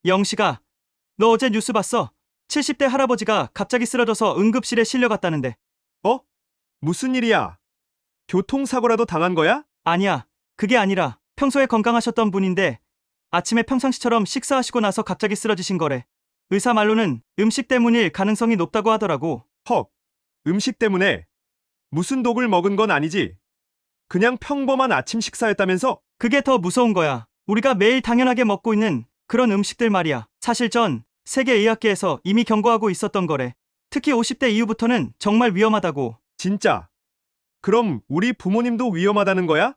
영식아, 너 어제 뉴스 봤어? 70대 할아버지가 갑자기 쓰러져서 응급실에 실려갔다는데. 어? 무슨 일이야? 교통사고라도 당한 거야? 아니야, 그게 아니라 평소에 건강하셨던 분인데 아침에 평상시처럼 식사하시고 나서 갑자기 쓰러지신 거래. 의사 말로는 음식 때문일 가능성이 높다고 하더라고. 헉, 음식 때문에 무슨 독을 먹은 건 아니지? 그냥 평범한 아침 식사였다면서? 그게 더 무서운 거야. 우리가 매일 당연하게 먹고 있는 그런 음식들 말이야. 사실 전 세계의학계에서 이미 경고하고 있었던 거래. 특히 50대 이후부터는 정말 위험하다고. 진짜? 그럼 우리 부모님도 위험하다는 거야?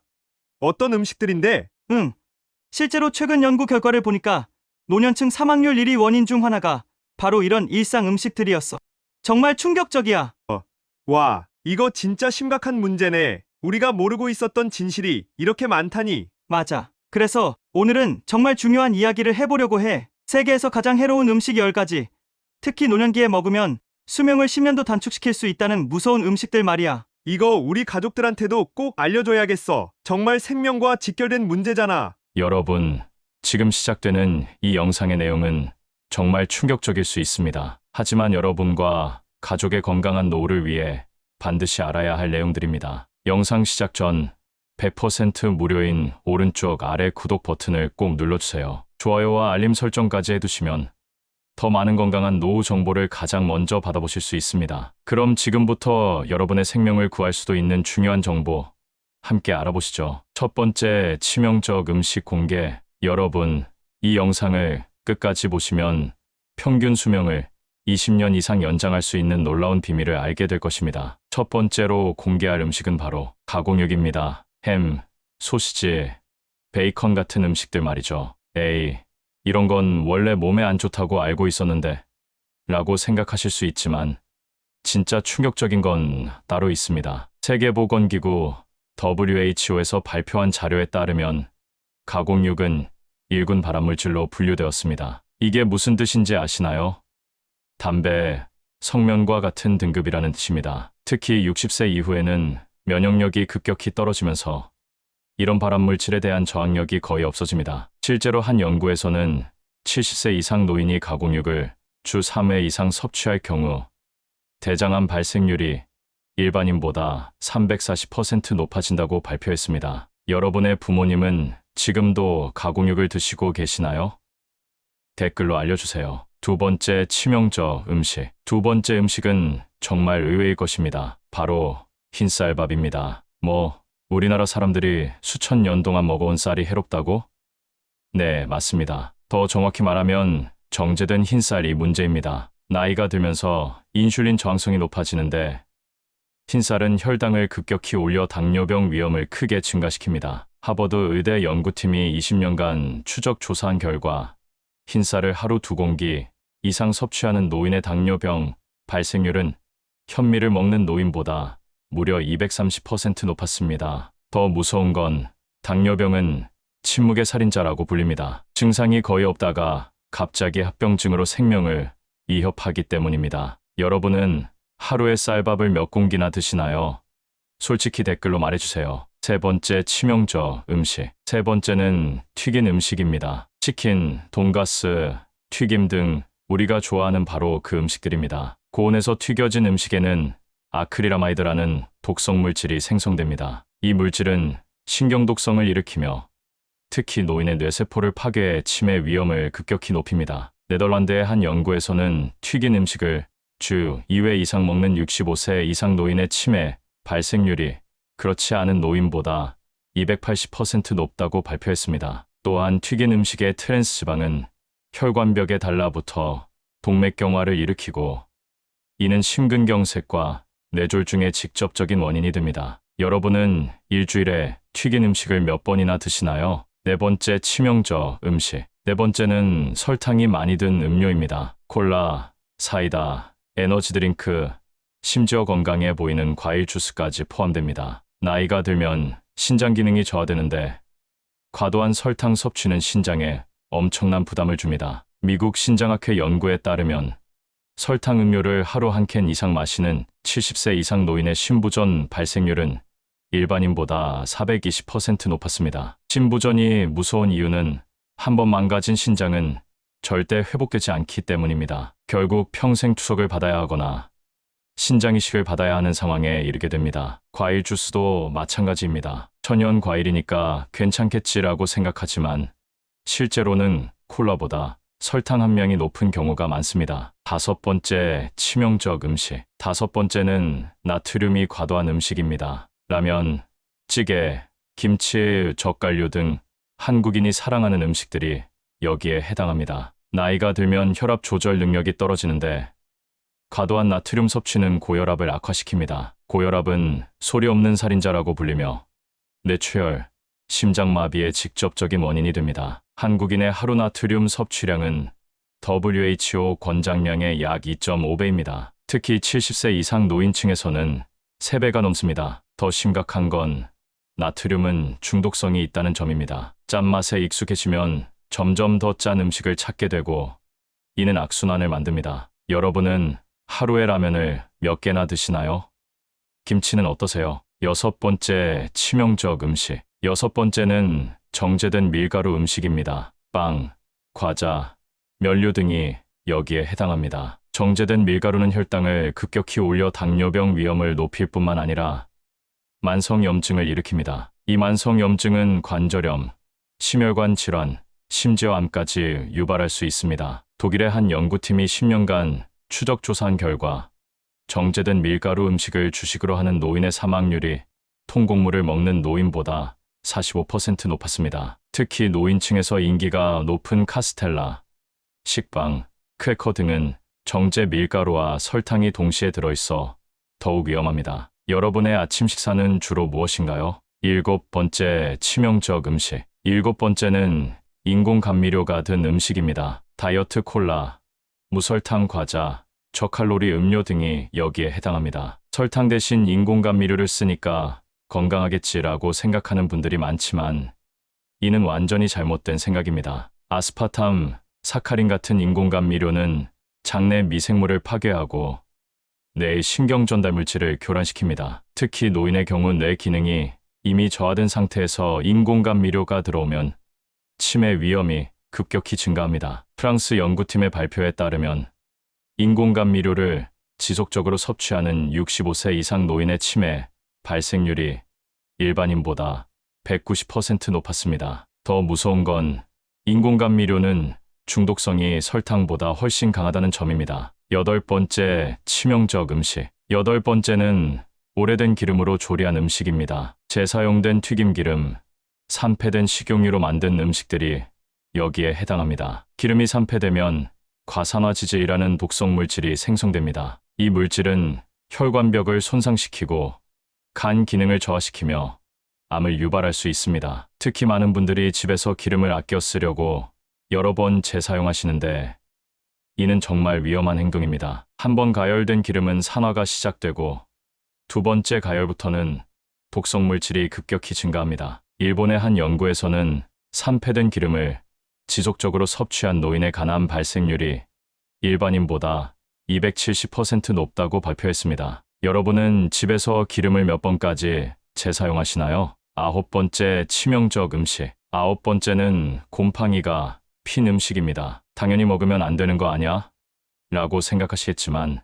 어떤 음식들인데? 응. 실제로 최근 연구 결과를 보니까 노년층 사망률 1위 원인 중 하나가 바로 이런 일상 음식들이었어. 정말 충격적이야. 와, 이거 진짜 심각한 문제네. 우리가 모르고 있었던 진실이 이렇게 많다니. 맞아. 그래서 오늘은 정말 중요한 이야기를 해보려고 해. 세계에서 가장 해로운 음식 10가지. 특히 노년기에 먹으면 수명을 10년도 단축시킬 수 있다는 무서운 음식들 말이야. 이거 우리 가족들한테도 꼭 알려줘야겠어. 정말 생명과 직결된 문제잖아. 여러분, 지금 시작되는 이 영상의 내용은 정말 충격적일 수 있습니다. 하지만 여러분과 가족의 건강한 노후를 위해 반드시 알아야 할 내용들입니다. 영상 시작 전 100% 무료인 오른쪽 아래 구독 버튼을 꼭 눌러주세요. 좋아요와 알림 설정까지 해두시면 더 많은 건강한 노후 정보를 가장 먼저 받아보실 수 있습니다. 그럼 지금부터 여러분의 생명을 구할 수도 있는 중요한 정보 함께 알아보시죠. 첫 번째, 치명적 음식 공개. 여러분, 이 영상을 끝까지 보시면 평균 수명을 20년 이상 연장할 수 있는 놀라운 비밀을 알게 될 것입니다. 첫 번째로 공개할 음식은 바로 가공육입니다. 햄, 소시지, 베이컨 같은 음식들 말이죠. 에이, 이런 건 원래 몸에 안 좋다고 알고 있었는데 라고 생각하실 수 있지만 진짜 충격적인 건 따로 있습니다. 세계보건기구 WHO에서 발표한 자료에 따르면 가공육은 일군 발암물질로 분류되었습니다. 이게 무슨 뜻인지 아시나요? 담배, 성면과 같은 등급이라는 뜻입니다. 특히 60세 이후에는 면역력이 급격히 떨어지면서 이런 발암물질에 대한 저항력이 거의 없어집니다. 실제로 한 연구에서는 70세 이상 노인이 가공육을 주 3회 이상 섭취할 경우 대장암 발생률이 일반인보다 340% 높아진다고 발표했습니다. 여러분의 부모님은 지금도 가공육을 드시고 계시나요? 댓글로 알려주세요. 두 번째, 치명적 음식. 두 번째 음식은 정말 의외일 것입니다. 바로 흰쌀밥입니다. 우리나라 사람들이 수천 년 동안 먹어온 쌀이 해롭다고? 네, 맞습니다. 더 정확히 말하면 정제된 흰쌀이 문제입니다. 나이가 들면서 인슐린 저항성이 높아지는데 흰쌀은 혈당을 급격히 올려 당뇨병 위험을 크게 증가시킵니다. 하버드 의대 연구팀이 20년간 추적 조사한 결과 흰쌀을 하루 2공기 이상 섭취하는 노인의 당뇨병 발생률은 현미를 먹는 노인보다 무려 230% 높았습니다. 더 무서운 건 당뇨병은 침묵의 살인자라고 불립니다. 증상이 거의 없다가 갑자기 합병증으로 생명을 위협하기 때문입니다. 여러분은 하루에 쌀밥을 몇 공기나 드시나요? 솔직히 댓글로 말해주세요. 세 번째, 치명적 음식. 세 번째는 튀긴 음식입니다. 치킨, 돈가스, 튀김 등 우리가 좋아하는 바로 그 음식들입니다. 고온에서 튀겨진 음식에는 아크릴아마이드라는 독성 물질이 생성됩니다. 이 물질은 신경독성을 일으키며 특히 노인의 뇌세포를 파괴해 치매 위험을 급격히 높입니다. 네덜란드의 한 연구에서는 튀긴 음식을 주 2회 이상 먹는 65세 이상 노인의 치매 발생률이 그렇지 않은 노인보다 280% 높다고 발표했습니다. 또한 튀긴 음식의 트랜스 지방은 혈관벽에 달라붙어 동맥경화를 일으키고 이는 심근경색과 뇌졸중의 직접적인 원인이 됩니다. 여러분은 일주일에 튀긴 음식을 몇 번이나 드시나요? 네 번째, 치명적 음식. 네 번째는 설탕이 많이 든 음료입니다. 콜라, 사이다, 에너지 드링크, 심지어 건강해 보이는 과일 주스까지 포함됩니다. 나이가 들면 신장 기능이 저하되는데 과도한 설탕 섭취는 신장에 엄청난 부담을 줍니다. 미국 신장학회 연구에 따르면 설탕 음료를 하루 한 캔 이상 마시는 70세 이상 노인의 심부전 발생률은 일반인보다 420% 높았습니다. 심부전이 무서운 이유는 한 번 망가진 신장은 절대 회복되지 않기 때문입니다. 결국 평생 투석을 받아야 하거나 신장 이식을 받아야 하는 상황에 이르게 됩니다. 과일 주스도 마찬가지입니다. 천연 과일이니까 괜찮겠지라고 생각하지만 실제로는 콜라보다 설탕 함량이 높은 경우가 많습니다. 5번째, 치명적 음식. 5번째는 나트륨이 과도한 음식입니다. 라면, 찌개, 김치, 젓갈류 등 한국인이 사랑하는 음식들이 여기에 해당합니다. 나이가 들면 혈압 조절 능력이 떨어지는데 과도한 나트륨 섭취는 고혈압을 악화시킵니다. 고혈압은 소리 없는 살인자라고 불리며 뇌출혈, 심장마비의 직접적인 원인이 됩니다. 한국인의 하루 나트륨 섭취량은 WHO 권장량의 약 2.5배입니다. 특히 70세 이상 노인층에서는 3배가 넘습니다. 더 심각한 건 나트륨은 중독성이 있다는 점입니다. 짠맛에 익숙해지면 점점 더 짠 음식을 찾게 되고 이는 악순환을 만듭니다. 여러분은 하루에 라면을 몇 개나 드시나요? 김치는 어떠세요? 6번째, 치명적 음식. 6번째는 정제된 밀가루 음식입니다. 빵, 과자, 면류 등이 여기에 해당합니다. 정제된 밀가루는 혈당을 급격히 올려 당뇨병 위험을 높일 뿐만 아니라 만성염증을 일으킵니다. 이 만성염증은 관절염, 심혈관 질환, 심지어 암까지 유발할 수 있습니다. 독일의 한 연구팀이 10년간 추적 조사한 결과 정제된 밀가루 음식을 주식으로 하는 노인의 사망률이 통곡물을 먹는 노인보다 45% 높았습니다. 특히 노인층에서 인기가 높은 카스텔라, 식빵, 크래커 등은 정제 밀가루와 설탕이 동시에 들어있어 더욱 위험합니다. 여러분의 아침 식사는 주로 무엇인가요? 7번째, 치명적 음식. 7번째는 인공 감미료가 든 음식입니다. 다이어트 콜라, 무설탕 과자, 저칼로리 음료 등이 여기에 해당합니다. 설탕 대신 인공 감미료를 쓰니까 건강하겠지라고 생각하는 분들이 많지만 이는 완전히 잘못된 생각입니다. 아스파탐, 사카린 같은 인공 감미료는 장내 미생물을 파괴하고 뇌의 신경 전달 물질을 교란시킵니다. 특히 노인의 경우 뇌 기능이 이미 저하된 상태에서 인공 감미료가 들어오면 치매 위험이 급격히 증가합니다. 프랑스 연구팀의 발표에 따르면 인공 감미료를 지속적으로 섭취하는 65세 이상 노인의 치매 발생률이 일반인보다 190% 높았습니다. 더 무서운 건 인공 감미료는 중독성이 설탕보다 훨씬 강하다는 점입니다. 8번째, 치명적 음식. 8번째는 오래된 기름으로 조리한 음식입니다. 재사용된 튀김기름, 산패된 식용유로 만든 음식들이 여기에 해당합니다. 기름이 산패되면 과산화지제이라는 독성 물질이 생성됩니다. 이 물질은 혈관벽을 손상시키고 간 기능을 저하시키며 암을 유발할 수 있습니다. 특히 많은 분들이 집에서 기름을 아껴 쓰려고 여러 번 재사용하시는데 이는 정말 위험한 행동입니다. 한 번 가열된 기름은 산화가 시작되고 두 번째 가열부터는 독성 물질이 급격히 증가합니다. 일본의 한 연구에서는 산패된 기름을 지속적으로 섭취한 노인의 간암 발생률이 일반인보다 270% 높다고 발표했습니다. 여러분은 집에서 기름을 몇 번까지 재사용하시나요? 9번째, 치명적 음식. 9번째는 곰팡이가 핀 음식입니다. 당연히 먹으면 안 되는 거 아니야? 라고 생각하시겠지만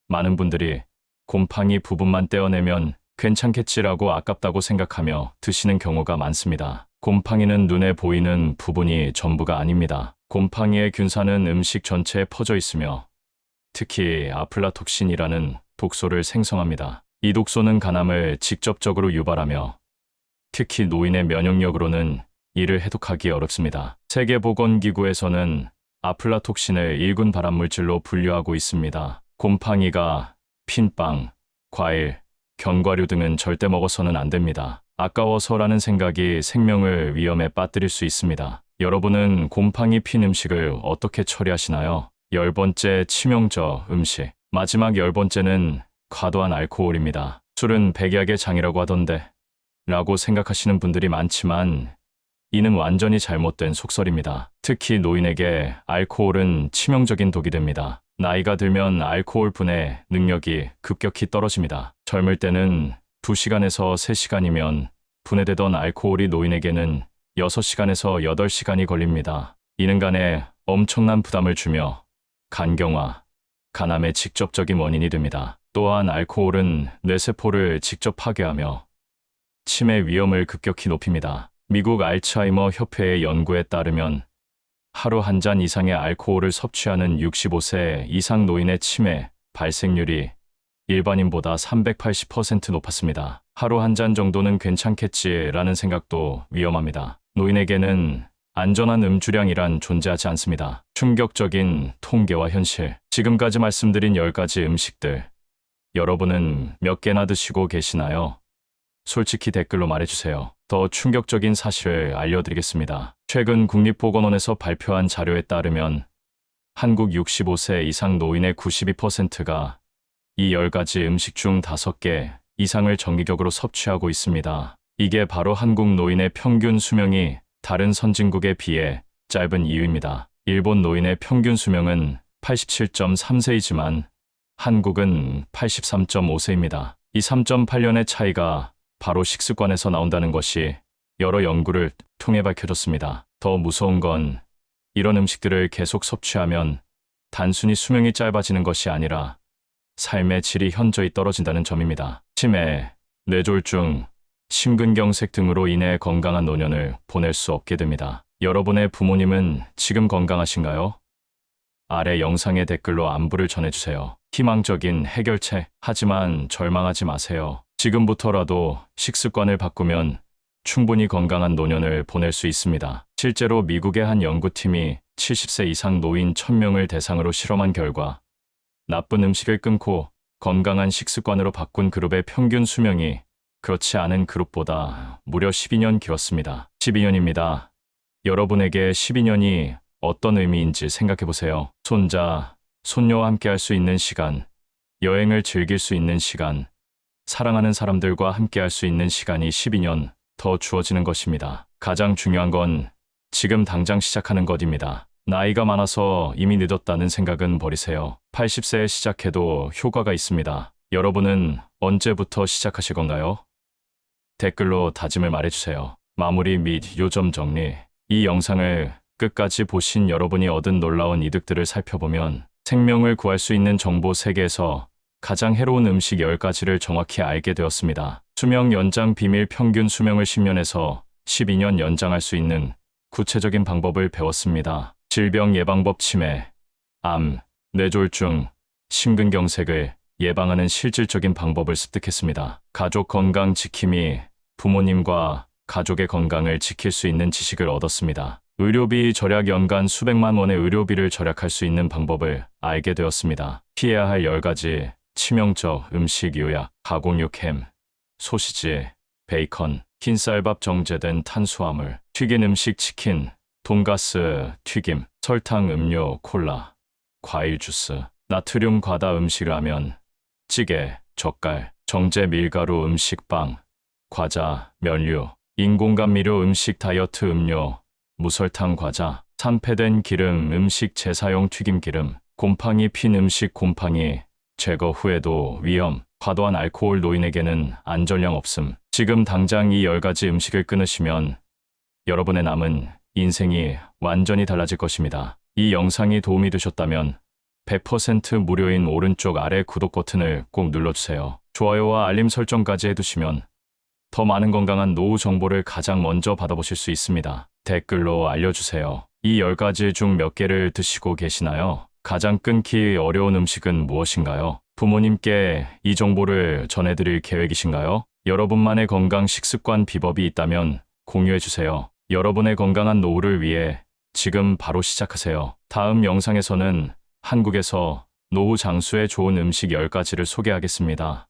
많은 분들이 곰팡이 부분만 떼어내면 괜찮겠지라고 아깝다고 생각하며 드시는 경우가 많습니다. 곰팡이는 눈에 보이는 부분이 전부가 아닙니다. 곰팡이의 균사는 음식 전체에 퍼져 있으며 특히 아플라톡신이라는 독소를 생성합니다. 이 독소는 간암을 직접적으로 유발하며 특히 노인의 면역력으로는 이를 해독하기 어렵습니다. 세계보건기구에서는 아플라톡신을 1군 발암물질로 분류하고 있습니다. 곰팡이가 핀빵, 과일, 견과류 등은 절대 먹어서는 안 됩니다. 아까워서라는 생각이 생명을 위험에 빠뜨릴 수 있습니다. 여러분은 곰팡이 핀 음식을 어떻게 처리하시나요? 10번째, 치명적 음식. 마지막 10번째는 과도한 알코올입니다. 술은 백약의 장이라고 하던데 라고 생각하시는 분들이 많지만 이는 완전히 잘못된 속설입니다. 특히 노인에게 알코올은 치명적인 독이 됩니다. 나이가 들면 알코올 분해 능력이 급격히 떨어집니다. 젊을 때는 2시간에서 3시간이면 분해되던 알코올이 노인에게는 6시간에서 8시간이 걸립니다. 이는 간에 엄청난 부담을 주며 간경화, 간암의 직접적인 원인이 됩니다. 또한 알코올은 뇌세포를 직접 파괴하며 치매 위험을 급격히 높입니다. 미국 알츠하이머 협회의 연구에 따르면 하루 한 잔 이상의 알코올을 섭취하는 65세 이상 노인의 치매 발생률이 일반인보다 380% 높았습니다. 하루 한 잔 정도는 괜찮겠지라는 생각도 위험합니다. 노인에게는 안전한 음주량이란 존재하지 않습니다. 충격적인 통계와 현실. 지금까지 말씀드린 10가지 음식들. 여러분은 몇 개나 드시고 계시나요? 솔직히 댓글로 말해주세요. 더 충격적인 사실을 알려드리겠습니다. 최근 국립보건원에서 발표한 자료에 따르면 한국 65세 이상 노인의 92%가 이 10가지 음식 중 5개 이상을 정기적으로 섭취하고 있습니다. 이게 바로 한국 노인의 평균 수명이 다른 선진국에 비해 짧은 이유입니다. 일본 노인의 평균 수명은 87.3세이지만 한국은 83.5세입니다. 이 3.8년의 차이가 바로 식습관에서 나온다는 것이 여러 연구를 통해 밝혀졌습니다. 더 무서운 건 이런 음식들을 계속 섭취하면 단순히 수명이 짧아지는 것이 아니라 삶의 질이 현저히 떨어진다는 점입니다. 치매, 뇌졸중, 심근경색 등으로 인해 건강한 노년을 보낼 수 없게 됩니다. 여러분의 부모님은 지금 건강하신가요? 아래 영상의 댓글로 안부를 전해주세요. 희망적인 해결책. 하지만 절망하지 마세요. 지금부터라도 식습관을 바꾸면 충분히 건강한 노년을 보낼 수 있습니다. 실제로 미국의 한 연구팀이 70세 이상 노인 1000명을 대상으로 실험한 결과 나쁜 음식을 끊고 건강한 식습관으로 바꾼 그룹의 평균 수명이 그렇지 않은 그룹보다 무려 12년 길었습니다. 12년입니다. 여러분에게 12년이 어떤 의미인지 생각해보세요. 손자, 손녀와 함께 할 수 있는 시간, 여행을 즐길 수 있는 시간, 사랑하는 사람들과 함께 할 수 있는 시간이 12년 더 주어지는 것입니다. 가장 중요한 건 지금 당장 시작하는 것입니다. 나이가 많아서 이미 늦었다는 생각은 버리세요. 80세에 시작해도 효과가 있습니다. 여러분은 언제부터 시작하실 건가요? 댓글로 다짐을 말해주세요. 마무리 및 요점 정리. 이 영상을 끝까지 보신 여러분이 얻은 놀라운 이득들을 살펴보면 생명을 구할 수 있는 정보 세계에서 가장 해로운 음식 10가지를 정확히 알게 되었습니다. 수명 연장 비밀. 평균 수명을 10년에서 12년 연장할 수 있는 구체적인 방법을 배웠습니다. 질병 예방법. 치매, 암, 뇌졸중, 심근경색을 예방하는 실질적인 방법을 습득했습니다. 가족 건강 지킴이. 부모님과 가족의 건강을 지킬 수 있는 지식을 얻었습니다. 의료비 절약. 연간 수백만 원의 의료비를 절약할 수 있는 방법을 알게 되었습니다. 피해야 할 10가지 치명적 음식 요약. 가공육. 햄, 소시지, 베이컨, 흰쌀밥, 정제된 탄수화물, 튀긴 음식. 치킨, 돈가스, 튀김, 설탕, 음료, 콜라, 과일 주스, 나트륨 과다 음식. 라면, 찌개, 젓갈, 정제 밀가루 음식. 빵, 과자, 면류, 인공감미료 음식. 다이어트 음료, 무설탕 과자, 산패된 기름 음식. 재사용 튀김기름, 곰팡이 핀 음식. 곰팡이 제거 후에도 위험. 과도한 알코올. 노인에게는 안전량 없음. 지금 당장 이 10가지 음식을 끊으시면 여러분의 남은 인생이 완전히 달라질 것입니다. 이 영상이 도움이 되셨다면 100% 무료인 오른쪽 아래 구독 버튼을 꼭 눌러주세요. 좋아요와 알림 설정까지 해두시면 더 많은 건강한 노후 정보를 가장 먼저 받아보실 수 있습니다. 댓글로 알려주세요. 이 10가지 중 몇 개를 드시고 계시나요? 가장 끊기 어려운 음식은 무엇인가요? 부모님께 이 정보를 전해드릴 계획이신가요? 여러분만의 건강 식습관 비법이 있다면 공유해주세요. 여러분의 건강한 노후를 위해 지금 바로 시작하세요. 다음 영상에서는 한국에서 노후 장수에 좋은 음식 10가지를 소개하겠습니다.